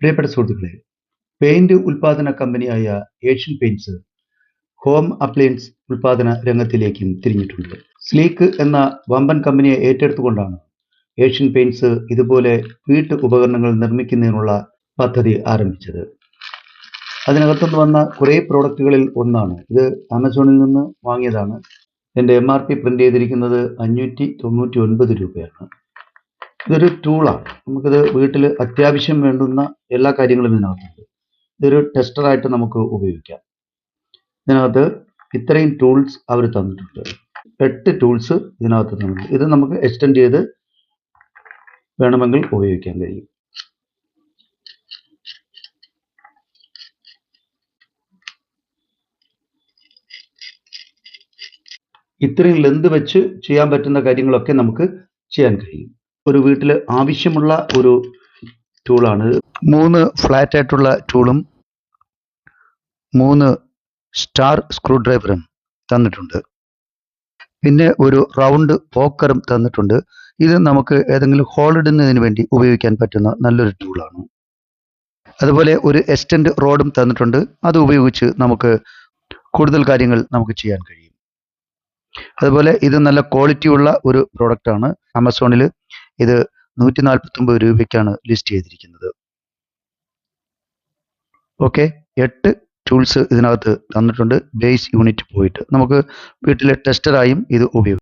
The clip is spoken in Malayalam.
പ്രിയപ്പെട്ട സുഹൃത്തുക്കളെ, പെയിന്റ് ഉൽപാദന കമ്പനിയായ ഏഷ്യൻ പെയിന്റ്സ് ഹോം അപ്ലയൻസ് ഉൽപാദന രംഗത്തിലേക്കും തിരിഞ്ഞിട്ടുണ്ട്. സ്ലീക്ക് എന്ന വമ്പൻ കമ്പനിയെ ഏറ്റെടുത്തുകൊണ്ടാണ് ഏഷ്യൻ പെയിന്റ്സ് ഇതുപോലെ വീട്ടു ഉപകരണങ്ങൾ നിർമ്മിക്കുന്നതിനുള്ള പദ്ധതി ആരംഭിച്ചത്. അതിനകത്തുനിന്ന് വന്ന കുറേ പ്രോഡക്റ്റുകളിൽ ഒന്നാണ് ഇത്. ആമസോണിൽ നിന്ന് വാങ്ങിയതാണ്. എൻ്റെ MRP പ്രിന്റ് ചെയ്തിരിക്കുന്നത് 599 രൂപയാണ്. ഇതൊരു ടൂളാണ്. നമുക്കിത് വീട്ടിൽ അത്യാവശ്യം വേണ്ടുന്ന എല്ലാ കാര്യങ്ങളും ഇതിനകത്തുണ്ട്. ഇതൊരു ടെസ്റ്ററായിട്ട് നമുക്ക് ഉപയോഗിക്കാം. ഇതിനകത്ത് ഇത്രയും ടൂൾസ് അവർ തന്നിട്ടുണ്ട്. 8 ടൂൾസ് ഇതിനകത്ത് തന്നിട്ടുണ്ട്. ഇത് നമുക്ക് എക്സ്റ്റെൻഡ് ചെയ്ത് വേണമെങ്കിൽ ഉപയോഗിക്കാൻ കഴിയും. ഇത്രയും ലെന്ത് വെച്ച് ചെയ്യാൻ പറ്റുന്ന കാര്യങ്ങളൊക്കെ നമുക്ക് ചെയ്യാൻ കഴിയും. ഒരു വീട്ടിൽ ആവശ്യമുള്ള ഒരു ടൂളാണ്. 3 ഫ്ലാറ്റ് ആയിട്ടുള്ള ടൂളും 3 സ്റ്റാർ സ്ക്രൂ ഡ്രൈവറും തന്നിട്ടുണ്ട്. പിന്നെ ഒരു റൗണ്ട് പോക്കറും തന്നിട്ടുണ്ട്. ഇത് നമുക്ക് ഏതെങ്കിലും ഹോൾ ഇടുന്നതിന് വേണ്ടി ഉപയോഗിക്കാൻ പറ്റുന്ന നല്ലൊരു ടൂളാണ്. അതുപോലെ ഒരു എക്സ്റ്റൻഡ് റോഡും തന്നിട്ടുണ്ട്. അത് ഉപയോഗിച്ച് നമുക്ക് കൂടുതൽ കാര്യങ്ങൾ നമുക്ക് ചെയ്യാൻ കഴിയും. അതുപോലെ ഇത് നല്ല ക്വാളിറ്റി ഉള്ള ഒരു പ്രോഡക്റ്റാണ്. ആമസോണിൽ ഇത് 149 രൂപയ്ക്കാണ് ലിസ്റ്റ് ചെയ്തിരിക്കുന്നത്. ഓക്കെ, 8 ടൂൾസ് ഇതിനകത്ത് തന്നിട്ടുണ്ട്. ബേസ് യൂണിറ്റ് പോയിട്ട് നമുക്ക് വീട്ടിലെ ടെസ്റ്ററായും ഇത് ഉപയോഗിക്കാം.